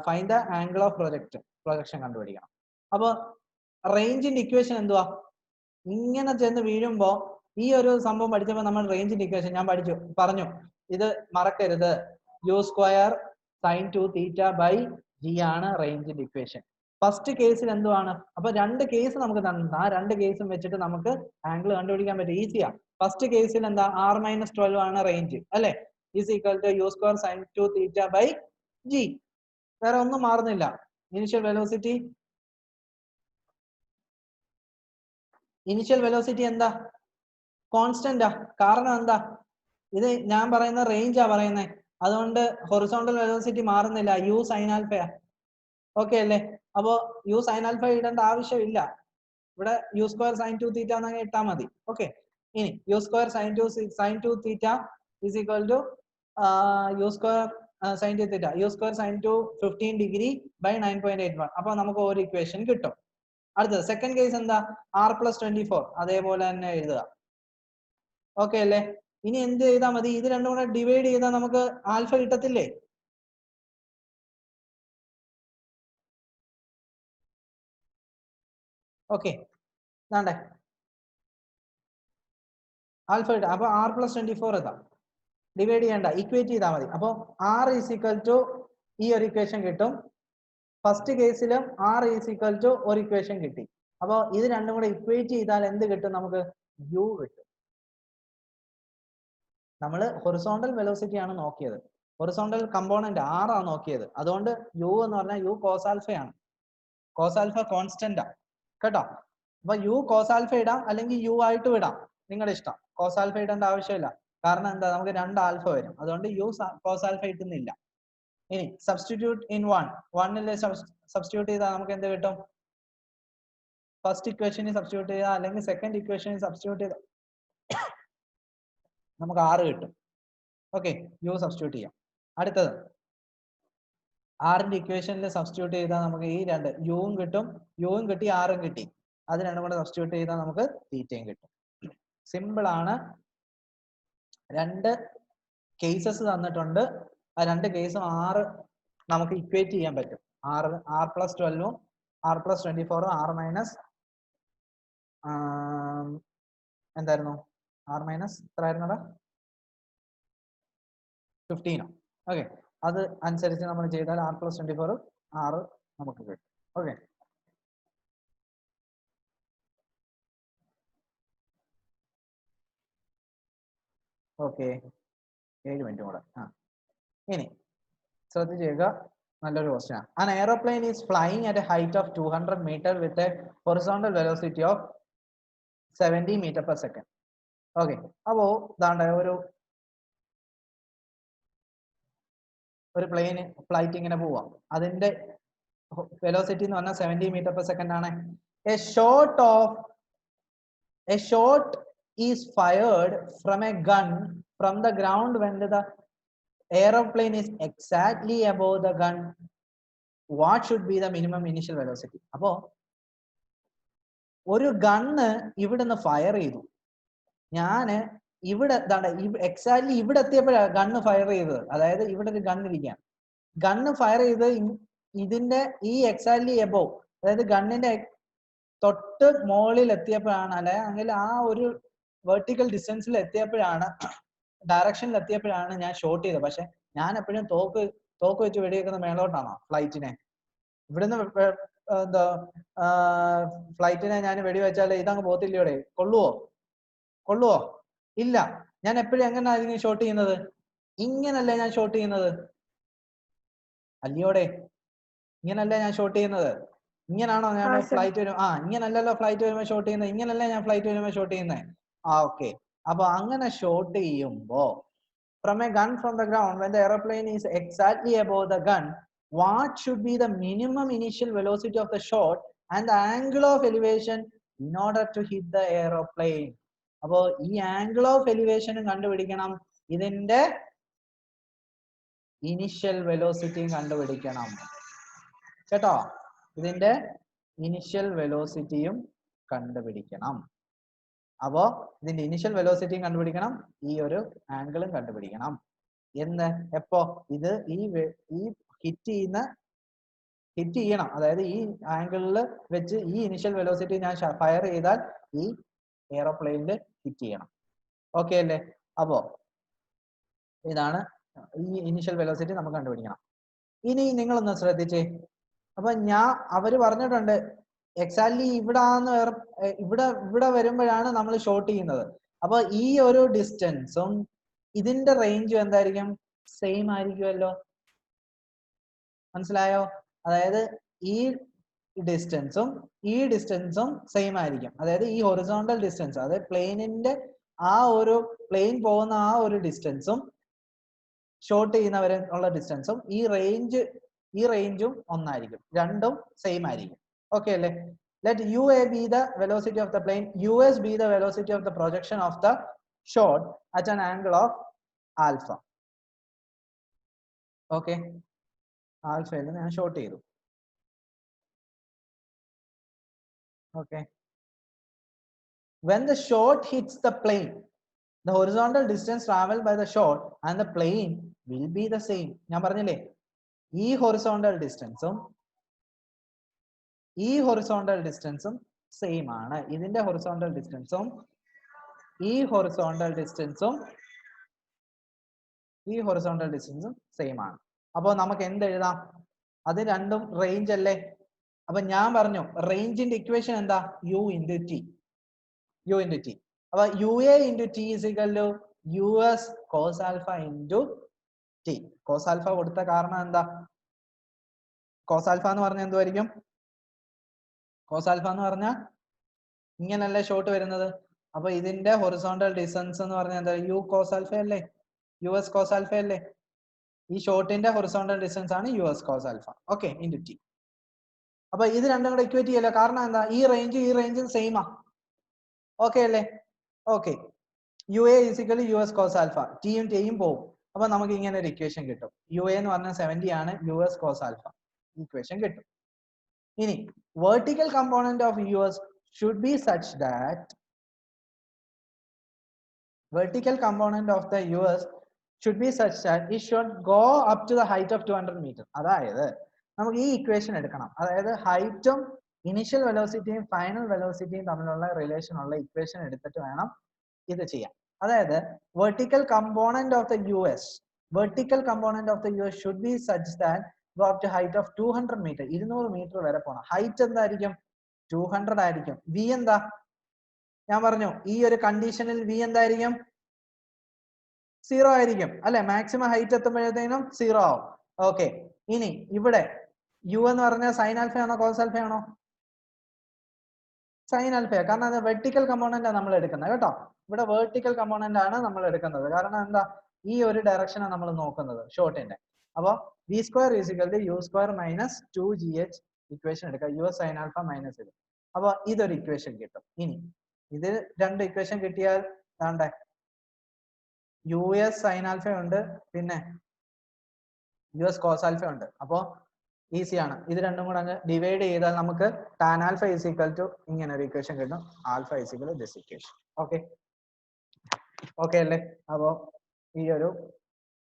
Find the angle of projection കണ്ടുപിടിക്കണം. അപ്പൊ റേഞ്ചിന്റെ ഇക്വേഷൻ എന്തുവാ? ഇങ്ങനെ ചെന്ന് വീഴുമ്പോ ഈ ഒരു സംഭവം പഠിച്ചപ്പോ നമ്മൾ റേഞ്ചിന്റെ ഇക്വേഷൻ ഞാൻ പറഞ്ഞു. ഇത് മറക്കരുത്, u² sin 2θ/g ആണ് റേഞ്ചിന്റെ ഇക്വേഷൻ. ഫസ്റ്റ് കേസിൽ എന്തുവാണ്? അപ്പൊ രണ്ട് കേസ് നമുക്ക് തന്നിട്ടുണ്ട്. ആ രണ്ട് കേസും വെച്ചിട്ട് നമുക്ക് ആംഗിൾ കണ്ടുപിടിക്കാൻ പറ്റും, ഈസിയാ. ഫസ്റ്റ് കേസിൽ എന്താ? r-12 ആണ് റേഞ്ച് അല്ലെ? Is equal to u² sin 2θ/g. വേറെ ഒന്നും മാറുന്നില്ല. ഇനിഷ്യൽ വെലോസിറ്റി എന്താ? കോൺസ്റ്റന്റാ. കാരണം എന്താ? ഇത് ഞാൻ പറയുന്ന റേഞ്ചാ പറയുന്നത്, അതുകൊണ്ട് ഹൊറിസോണ്ടൽ വെലോസിറ്റി മാറുന്നില്ല, u sin α. ഓക്കെ അല്ലേ? അപ്പോ u sin α ഇടേണ്ട ആവശ്യമില്ല, ഇവിടെ u² sin 2θ എന്നങ്ങ് ഇട്ടാ മതി. ഓക്കെ, ഇനി u² sin 2θ is equal to u² sin 2θ u² sin 2 15 degree by 9.81. അപ്പൊ നമുക്ക് ഒരു ഇക്വേഷൻ കിട്ടും. അടുത്തത് സെക്കൻഡ് കേസ് എന്താ? r + 24 അതേപോലെ തന്നെ എഴുതുക. ഓക്കെ അല്ലേ? ഇനി എന്ത് ചെയ്താൽ മതി? ഇത് രണ്ടും കൂടെ ഡിവൈഡ് ചെയ്താൽ നമുക്ക് ആൽഫ കിട്ടത്തില്ലേ? ഓക്കെ, വേണ്ടേ? ആൽഫ കിട്ടും. അപ്പൊ r + 24 എത്താം. ഡിവൈഡ് ചെയ്യണ്ട, ഇക്വേറ്റ് ചെയ്താൽ മതി. അപ്പൊ r is equal to ഈ ഒരു ഇക്വേഷൻ കിട്ടും. ഫസ്റ്റ് കേസിലും r is equal to ഒരു ഇക്വേഷൻ കിട്ടി. അപ്പൊ ഇത് രണ്ടും കൂടെ ഇക്വേറ്റ് ചെയ്താൽ എന്ത് കിട്ടും? നമുക്ക് u കിട്ടും. നമ്മൾ ഹൊറിസോണ്ടൽ വെലോസിറ്റി ആണ് നോക്കിയത്, ഹൊറിസോണ്ടൽ കമ്പോണന്റ് r ആണ് നോക്കിയത്. അതുകൊണ്ട് u എന്ന് പറഞ്ഞാൽ u cos α ആണ്. cos α കോൺസ്റ്റന്റ് ആണ് കേട്ടോ. അപ്പൊ u cos α ഇടാം, അല്ലെങ്കിൽ u ആയിട്ട് വിടാം, നിങ്ങളുടെ ഇഷ്ടം. cos α ഇടേണ്ട ആവശ്യമില്ല, കാരണം എന്താ? നമുക്ക് 2 ആൽഫ വരും, അതുകൊണ്ട് u cos α ഇട്ടുന്നില്ല. ഇനി സബ്സ്റ്റിറ്റ്യൂട്ട് ഇൻ 1 സബ്സ്റ്റിറ്റ്യൂട്ട് ചെയ്താൽ നമുക്ക് എന്ത് കിട്ടും? ഫസ്റ്റ് ഇക്വേഷനിൽ സബ്സ്റ്റിറ്റ്യൂട്ട് ചെയ്താൽ, അല്ലെങ്കിൽ സെക്കൻഡ് ഇക്വേഷനിൽ സബ്സ്റ്റിറ്റ്യൂട്ട് ചെയ്താൽ നമുക്ക് 6 കിട്ടും. ഓക്കെ, u സബ്സ്റ്റിറ്റ്യൂട്ട് ചെയ്യാം. അടുത്തത് ആറിന്റെ ഇക്വേഷനിൽ സബ്സ്റ്റിറ്റ്യൂട്ട് ചെയ്താൽ നമുക്ക് ഈ രണ്ട് യുവും കിട്ടും, യുവും കിട്ടി, ആറും കിട്ടി. അത് രണ്ടും കൂടെ സബ്സ്റ്റിറ്റ്യൂട്ട് ചെയ്താൽ നമുക്ക് തീറ്റയും കിട്ടും. സിമ്പിൾ ആണ്. രണ്ട് കേസസ് തന്നിട്ടുണ്ട്, ആ രണ്ട് കേസും 6 നമുക്ക് ഇക്വേറ്റ് ചെയ്യാൻ പറ്റും. r + 12 r + 24 r മൈനസ് എന്തായിരുന്നു? r മൈനസ് എത്രയായിരുന്നടാ? 15. ഓക്കെ, അത് അനുസരിച്ച് നമ്മൾ ചെയ്താൽ r + 24 6 നമുക്ക് കിട്ടും. ഓക്കെ, ഓക്കെ 7 മിനിറ്റ് കൂടെ. ഇനി ശ്രദ്ധിച്ചേക്കുക, നല്ലൊരു ക്വസ്റ്റ്യൻ ആണ്. An aeroplane is flying at a height of 200 meters with a horizontal velocity of 70 meters per second. Okay, അപ്പോ ദാണ്ട ഒരു പ്ലെയിൻ ഫ്ലൈറ്റ് ഇങ്ങനെ പോവാം, അതിന്റെ വെലോസിറ്റി എന്ന് പറഞ്ഞാൽ 70 meters per second ആണ്. A shot is fired from a gun from the ground when the aeroplane is exactly above the gun. What should be the minimum initial velocity? അപ്പോ ഒരു gun ഇവിടുന്ന് fire ചെയ്തു, ഞാന് ഇവിടെ exactly ഇവിടെ എത്തിയപ്പോഴാണ് gun fire ചെയ്തത്. അതായത് ഇവിടെ ഒരു ഗണ്ണ് ഇരിക്കാം, ഗണ്ണ് ഫയർ ചെയ്ത് ഇതിന്റെ ഈ എക്സാക്ട്ലി എബോവ്, അതായത് ഗണ്ണിന്റെ തൊട്ട് മുകളിൽ എത്തിയപ്പോഴാണ്, അല്ലെങ്കിൽ ആ ഒരു വെർട്ടിക്കൽ ഡിസ്റ്റൻസിൽ എത്തിയപ്പോഴാണ്, ഡയറക്ഷനിൽ എത്തിയപ്പോഴാണ് ഞാൻ ഷോട്ട് ചെയ്തത്. പക്ഷെ ഞാൻ എപ്പോഴും തോക്ക് വെച്ച് വെടിവെക്കുന്ന മേലോട്ടാണോ ഫ്ലൈറ്റിനെ? ഇവിടുന്ന് എന്താ ഫ്ലൈറ്റിനെ ഞാൻ വെടിവെച്ചാൽ ഇതങ്ങ് പോത്തില്ലയോടെ? കൊള്ളുവോ? ഇല്ല. ഞാൻ എപ്പോഴും എങ്ങനെയായിരിക്കും ഷോട്ട് ചെയ്യുന്നത്? ഇങ്ങനല്ലേ ഞാൻ ഷോട്ട് ചെയ്യുന്നത്? അല്ലയോടെ? ഇങ്ങനല്ലേ ഞാൻ ഷോട്ട് ചെയ്യുന്നത്? ഇങ്ങനാണോ ഞാൻ ഫ്ലൈറ്റ് വരും? ഇങ്ങനല്ലല്ലോ ഫ്ലൈറ്റ് വരുമ്പോൾ ഷോട്ട് ചെയ്യുന്നത്. ഇങ്ങനല്ലേ ഞാൻ ഫ്ലൈറ്റ് വരുമ്പോൾ ഷോട്ട് ചെയ്യുന്നത്? ഓക്കെ. അപ്പൊ അങ്ങനെ ഷോട്ട് ചെയ്യുമ്പോ from a gun from the ground, when the aeroplane is exactly above the gun, what should be the minimum initial velocity of the shot and the angle of elevation in order to hit the aeroplane? അപ്പോ ഈ angle of എലിവേഷനും കണ്ടുപിടിക്കണം, ഇതിന്റെ initial വെലോസിറ്റിയും കണ്ടുപിടിക്കണം കേട്ടോ. ഇതിന്റെ initial വെലോസിറ്റിയും കണ്ടുപിടിക്കണം. അപ്പോ ഇതിന്റെ ഇനിഷ്യൽ വെലോസിറ്റിയും കണ്ടുപിടിക്കണം, ഈ ഒരു ആംഗിളും കണ്ടുപിടിക്കണം. എപ്പോ ഇത് ഈ ഹിറ്റ് ചെയ്യണം, അതായത് ഈ ആംഗിളിൽ വെച്ച് ഈ ഇനിഷ്യൽ വെലോസിറ്റി ഞാൻ ഫയർ ചെയ്താൽ ഈ എയറോപ്ലെയിനിൽ ഹിറ്റ് ചെയ്യണം. ഓക്കെ അല്ലേ? അപ്പോ ഇതാണ് ഈ ഇനിഷ്യൽ വെലോസിറ്റി നമുക്ക് കണ്ടുപിടിക്കണം. ഇനി നിങ്ങളൊന്ന് ശ്രദ്ധിച്ചേ. അപ്പൊ അവര് പറഞ്ഞിട്ടുണ്ട് എക്സാക്ട്ലി ഇവിടെ വരുമ്പോഴാണ് നമ്മൾ ഷോട്ട് ചെയ്യുന്നത്. അപ്പൊ ഈ ഒരു ഡിസ്റ്റൻസും ഇതിന്റെ റേഞ്ചും എന്തായിരിക്കും? സെയിം ആയിരിക്കുമല്ലോ. മനസ്സിലായോ? അതായത് ഈ ഡിസ്റ്റൻസും സെയിം ആയിരിക്കും. അതായത് ഈ ഹൊറിസോണ്ടൽ ഡിസ്റ്റൻസ്, അതായത് പ്ലെയിനിന്റെ പ്ലെയിൻ പോകുന്ന ആ ഒരു ഡിസ്റ്റൻസും ഷോട്ട് ചെയ്യുന്നവരെ ഉള്ള ഡിസ്റ്റൻസും ഈ റേഞ്ചും ഒന്നായിരിക്കും. രണ്ടും സെയിം ആയിരിക്കും. ഓക്കെ അല്ലേ? Let UA be the velocity of the plane, US be the velocity of the projection of the shot at an angle of alpha. Okay, ആൽഫയിൽ ഞാൻ ഷോട്ട് ചെയ്തു. Okay, when the shot hits the plane, the horizontal distance traveled by the shot and the plane will be the same. ഞാൻ പറഞ്ഞില്ലേ, ഈ horizontal ഡിസ്റ്റൻസും same ആണ്. ഇതിന്റെ horizontal ഡിസ്റ്റൻസും same ആണ്. അപ്പൊ നമുക്ക് എന്ത് എഴുതാം? അത് രണ്ടും റേഞ്ച് അല്ലേ? അപ്പൊ ഞാൻ പറഞ്ഞു റേഞ്ചിന്റെ ഇക്വേഷൻ എന്താ? U into T. അപ്പൊ UA into T is equal to US cos alpha into T. cos alpha കൊടുത്ത കാരണം എന്താ? cos alpha എന്ന് പറഞ്ഞാൽ എന്തുമായിരിക്കും? cos alpha എന്ന് പറഞ്ഞാൽ ഇങ്ങനല്ലേ ഷോട്ട് വരുന്നത്. അപ്പൊ ഇതിന്റെ ഹൊറിസോണ്ടൽ ഡിസ്റ്റൻസ് എന്ന് പറഞ്ഞാൽ എന്താ? U cos alpha അല്ലേ? US cos alpha അല്ലേ? ഈ ഷോട്ടിന്റെ ഹൊറിസോണ്ടൽ ഡിസ്റ്റൻസ് ആണ് US cos alpha. Okay, into T. അപ്പൊ ഇത് രണ്ടും കൂടെ ഇക്വേറ്റ് ചെയ്യല്ലോ. കാരണം എന്താ? ഈ റേഞ്ചും സെയിം ആ. ഓക്കെ അല്ലേ? Okay, UA is equal to US cos alpha. ടിയും ടിയും പോകും. അപ്പൊ നമുക്ക് ഇങ്ങനെ ഒരു ഇക്വേഷൻ കിട്ടും. UA എന്ന് പറഞ്ഞാൽ 70 ആണ്, US cos alpha. ഇക്വേഷൻ കിട്ടും. ഇനി vertical component of US should be such that it should go up to the height of 200 meter. അതായത് നമുക്ക് ഈ ഇക്വേഷൻ എടുക്കണം. അതായത് ഹൈറ്റും ഇനിഷ്യൽ വെലോസിറ്റിയും ഫൈനൽ വെലോസിറ്റിയും തമ്മിലുള്ള റിലേഷൻ ഉള്ള ഇക്വേഷൻ എടുത്തിട്ട് വേണം ഇത് ചെയ്യാൻ. അതായത് vertical component of the US should be such that go up to height of 200 meter. 200 metre വരെ പോകണം. ഹൈറ്റ് എന്തായിരിക്കും? 200 ആയിരിക്കും. V എന്താ? ഞാൻ പറഞ്ഞു ഈ ഒരു കണ്ടീഷനിൽ V എന്തായിരിക്കും? 0 ആയിരിക്കും അല്ലെ? മാക്സിമം ഹൈറ്റ് എത്തുമ്പോഴത്തേനും 0 ആവും. ഓക്കെ, ഇനി ഇവിടെ U എന്ന് പറഞ്ഞാൽ സൈൻ ആൽഫ ആണോ കോസ് ആൽഫ ആണോ? Sine alpha. കാരണം അത് വെർട്ടിക്കൽ കമ്പോണന്റ് ആണ് നമ്മൾ എടുക്കുന്നത് കേട്ടോ. ഇവിടെ വെർട്ടിക്കൽ കമ്പോണന്റ് ആണ് നമ്മൾ എടുക്കുന്നത്. കാരണം എന്താ? ഈ ഒരു ഡയറക്ഷനാണ് നമ്മൾ നോക്കുന്നത് ഷോട്ടിന്റെ. അപ്പൊ V square is equal to U square minus 2GH equation എടുക്കുക. US സൈൻ ആൽഫ മൈനസ് ഇത്. അപ്പൊ ഇതൊരു ഇക്വേഷൻ കിട്ടും. ഇനി ഇത് രണ്ട് ഇക്വേഷൻ കിട്ടിയാൽ വേണ്ടേ US സൈൻ ആൽഫ ഉണ്ട്, പിന്നെ US കോസ് ആൽഫ ഉണ്ട്. അപ്പോ ഈസിയാണ്. ഇത് രണ്ടും കൂടെ അങ്ങ് ഡിവൈഡ് ചെയ്താൽ നമുക്ക് tan alpha is equal to ഇങ്ങനെ ഒരു ഇക്വേഷൻ കിട്ടും. Alpha is equal to this equation. Okay അല്ലേ? അപ്പോ ഈ ഒരു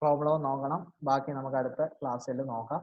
പ്രോബ്ലം നോക്കണം. ബാക്കി നമുക്ക് അടുത്ത ക്ലാസ്സിൽ നോക്കാം.